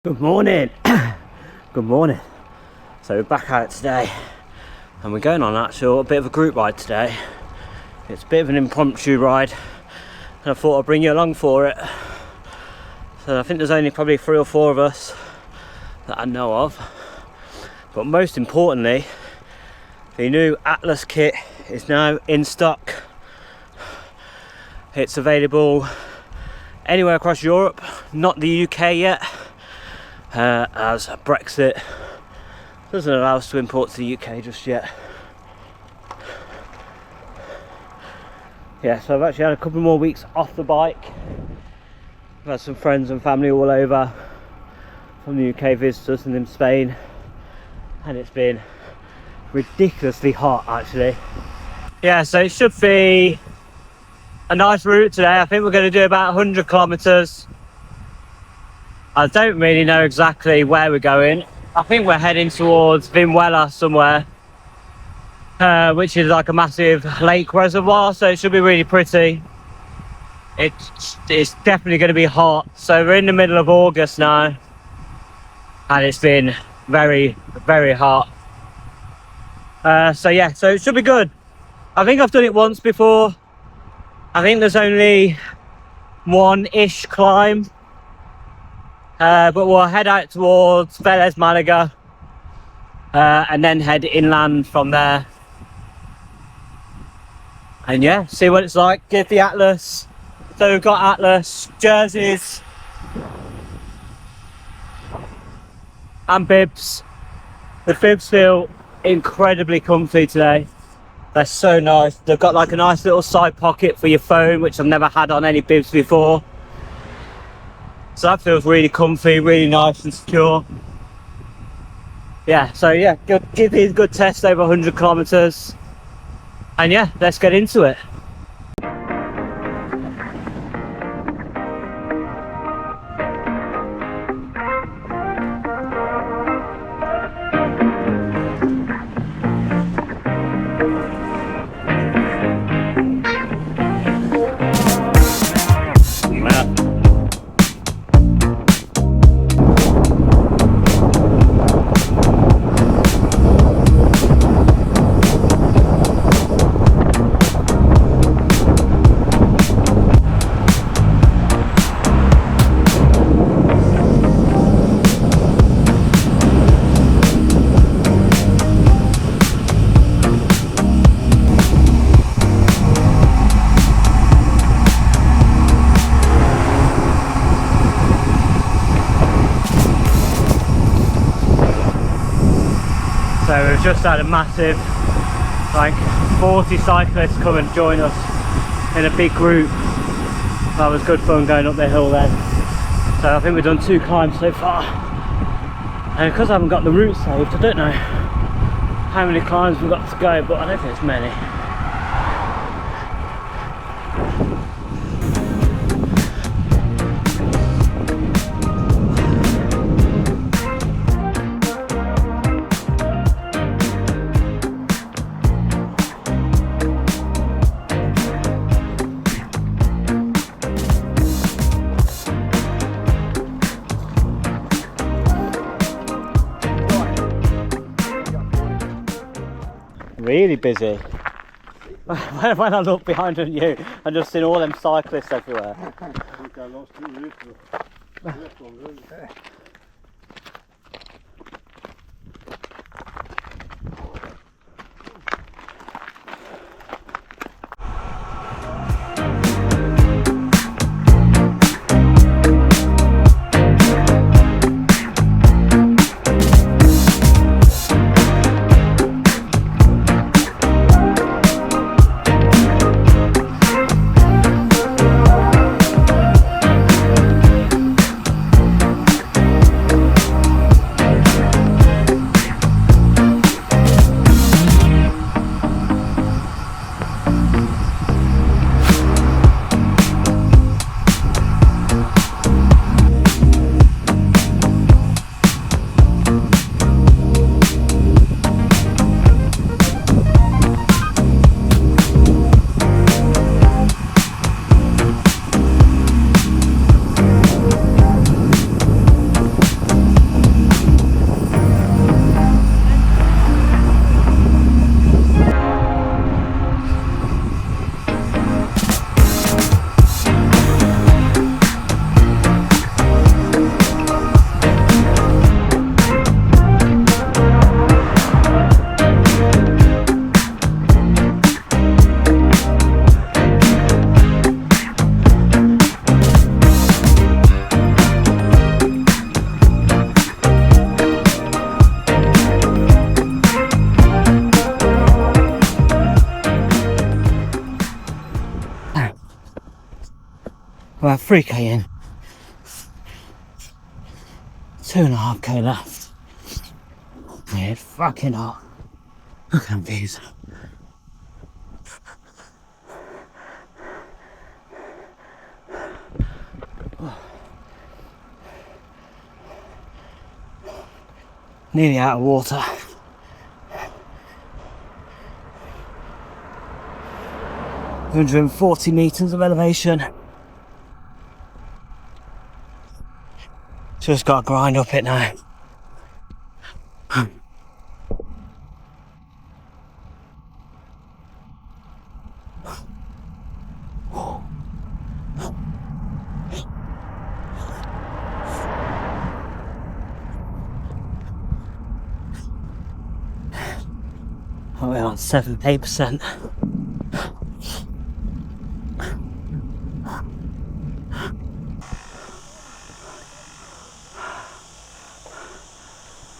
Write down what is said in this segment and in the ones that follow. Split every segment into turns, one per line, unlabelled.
Good morning. Good morning. So we're back out today and we're going on actually a bit of a group ride today. It's a bit of an impromptu ride and I thought I'd bring you along for it. So I think there's only probably 3 or 4 of us that I know of. But most importantly, the new Atlas kit is now in stock. It's available anywhere across Europe, not the UK yet. As Brexit doesn't allow us to import to the UK just yet. Yeah, so I've actually had a couple more weeks off the bike. I've had some friends and family all over from the UK visitors and in Spain, and it's been ridiculously hot actually. Yeah, so it should be a nice route today. I think we're going to do about 100 kilometers. I don't really know exactly where we're going. I think we're heading towards Vimuela somewhere, which is like a massive lake reservoir, so it should be really pretty. It's definitely going to be hot. So we're in the middle of August now, and it's been very, very hot. So yeah, so it should be good. I think I've done it once before. I think there's only one-ish climb. But we'll head out towards Vélez Malaga and then head inland from there. And yeah, see what it's like. Give the Atlas. So we've got Atlas jerseys and bibs. The bibs feel incredibly comfy today. They're so nice. They've got like a nice little side pocket for your phone, which I've never had on any bibs before. So that feels really comfy, really nice and secure. Yeah, so yeah, give these a good test over 100 kilometers. And yeah, let's get into it. So we've just had a massive, like 40 cyclists come and join us in a big group. That was good fun going up the hill then. So I think we've done 2 climbs so far. And because I haven't got the route saved, I don't know how many climbs we've got to go, but I don't think it's many. Really busy. When I look behind on you, I just seen all them cyclists everywhere.
I think I lost 2 liters.
3k in. 2.5k left. Yeah, it's fucking hot. Look at these. Nearly out of water. $140 meters of elevation. Just got to grind up it now. Oh, we're on 7%.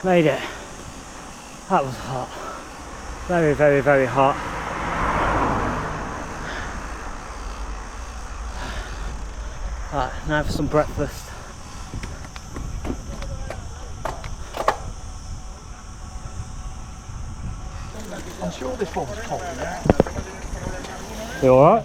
Made it. That was hot. Very, very, very hot. Right, now for some breakfast.
I'm sure this one's cold.
You alright?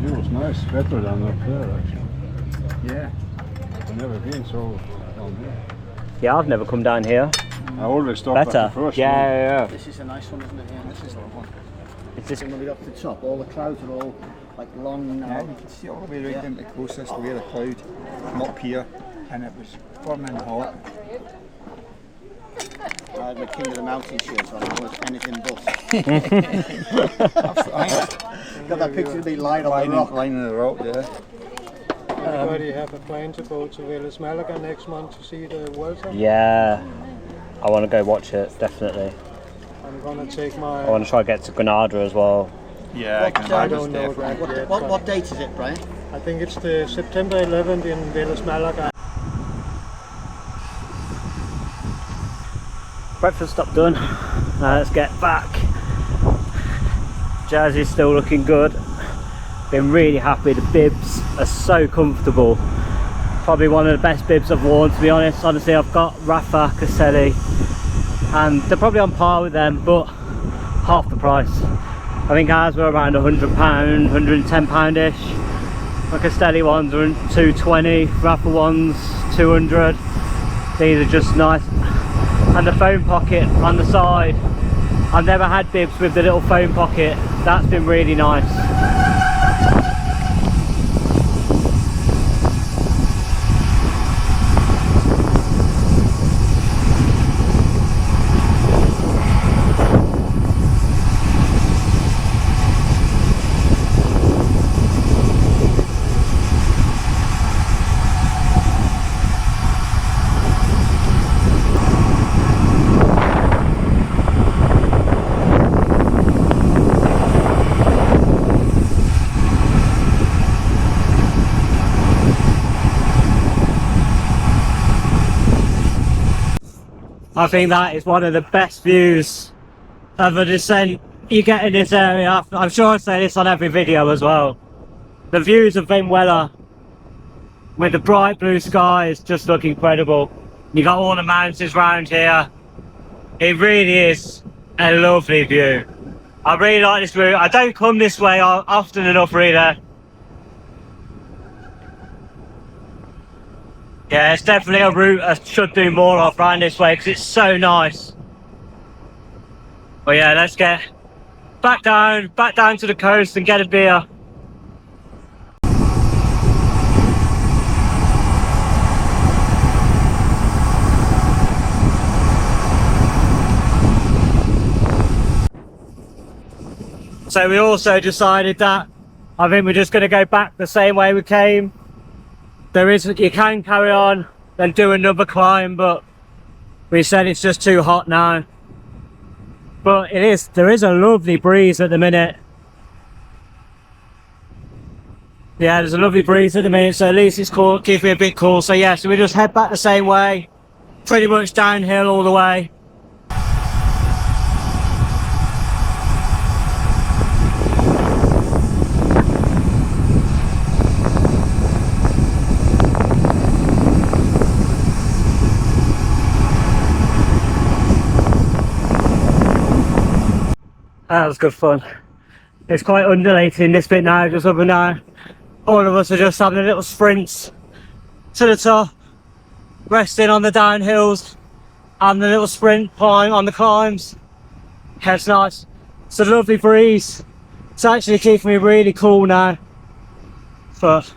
It was nice, better than up there actually.
Yeah.
I've never been so down here.
Yeah, I've never come down here.
I always stop at
Better.
the first
Yeah.
This is a nice one, isn't it? Yeah, this is the one.
It's just
When we got to the top, all the clouds are all like long now.
Yeah, you can see all the way right down to the coast. That's the way the cloud come up here, and it was burning hot.
I had my King of the Mountain shirt on, it was anything but. Got that picture of me lying on the rock.
Lying on the rock there.
Everybody have a plan to go to Vélez Malaga next month to see the World Cup.
yeah. I want to go watch it, definitely.
I'm gonna take my.
I want to try to get to Granada as well.
Yeah, I can
I
I
imagine
don't know
definitely.
that yet.
What date is it, Brian?
I think it's the September 11th in Vélez Malaga.
Breakfast stop done. Now let's get back. Jazzy's still looking good. Been really happy. The bibs are so comfortable. Probably one of the best bibs I've worn, to be honest. Honestly, I've got Rafa, Caselli, and they're probably on par with them, but half the price. I think ours were around £100, £110-ish. My Castelli ones are £220, Rafa ones £200. These are just nice. And the phone pocket on the side. I've never had bibs with the little phone pocket. That's been really nice. I think that is one of the best views of a descent you get in this area. I'm sure I say this on every video as well. The views of Venezuela with the bright blue skies just look incredible. You got all the mountains round here. It really is a lovely view. I really like this route. I don't come this way often enough really. Yeah, it's definitely a route I should do more of around this way because it's so nice. But yeah, let's get back down to the coast and get a beer. So we also decided that I think we're just going to go back the same way we came. You can carry on and do another climb, but we said it's just too hot now. But there is a lovely breeze at the minute. Yeah, there's a lovely breeze at the minute, so at least it's cool, keeps me a bit cool. So yeah, so we just head back the same way, pretty much downhill all the way. That was good fun. It's quite undulating this bit now, just up and down. All of us are just having a little sprints to the top, resting on the downhills, and the little sprint climb on the climbs. Yeah, it's nice. It's a lovely breeze. It's actually keeping me really cool now. But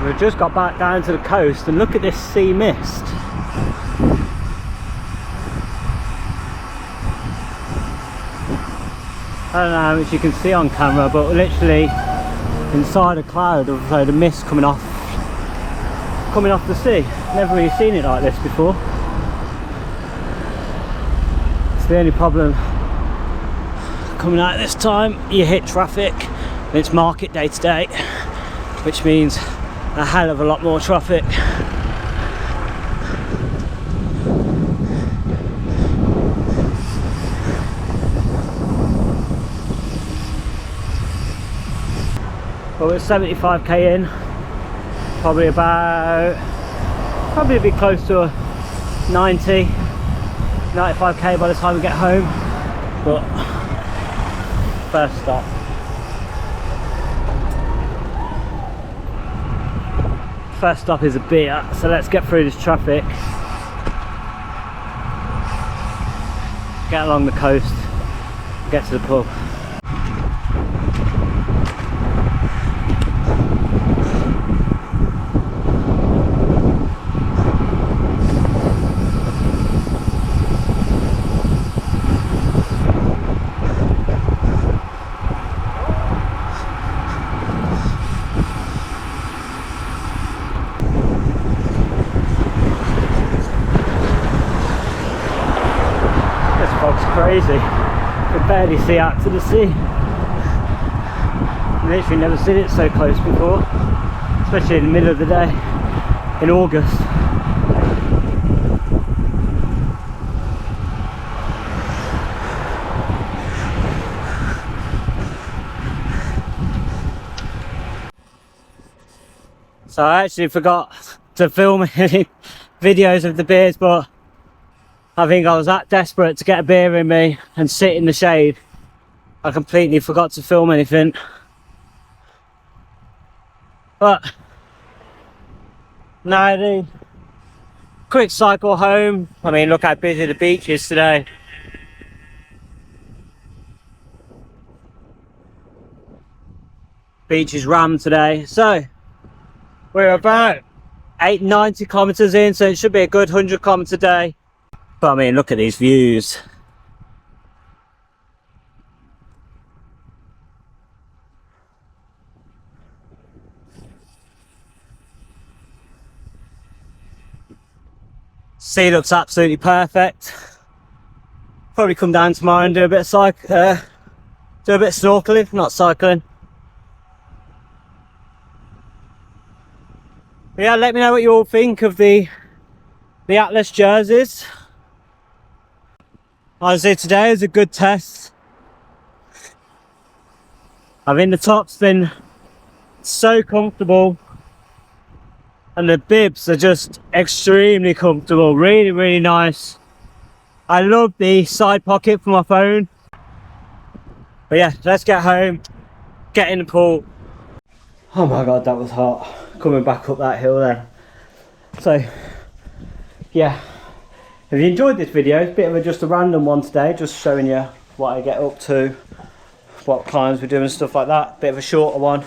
we've just got back down to the coast and look at this sea mist. I don't know how much you can see on camera, but literally inside a cloud of the mist coming off the sea. Never really seen it like this before. It's the only problem coming out this time. You hit traffic, and it's market day today, which means a hell of a lot more traffic. Well, we're 75k in, probably a bit close to a 95k by the time we get home. But first stop. First stop is a beer, so let's get through this traffic, get along the coast, get to the pub. Crazy, could barely see out to the sea. Literally never seen it so close before, especially in the middle of the day in August. So I actually forgot to film any videos of the beers, but I think I was that desperate to get a beer in me and sit in the shade, I completely forgot to film anything. But now the quick cycle home. I mean, look how busy the beach is today. Beach is rammed today. So we're about 90 kilometers in, so it should be a good 100 kilometer day. But I mean, look at these views. Sea looks absolutely perfect. Probably come down tomorrow and do a bit of snorkeling, not cycling. But yeah, let me know what you all think of the Atlas jerseys. Honestly, today is a good test. I think the top's been so comfortable and the bibs are just extremely comfortable, really nice. I love the side pocket for my phone. But yeah, let's get home, get in the pool. Oh my god, that was hot coming back up that hill then. So yeah, if you enjoyed this video, it's a bit of just a random one today, just showing you what I get up to, what climbs we're doing, stuff like that. Bit of a shorter one.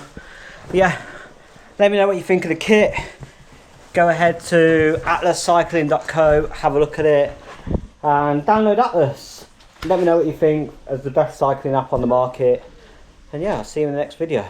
But yeah, let me know what you think of the kit. Go ahead to atlascycling.co, have a look at it and download Atlas. Let me know what you think as the best cycling app on the market. And yeah, I'll see you in the next video.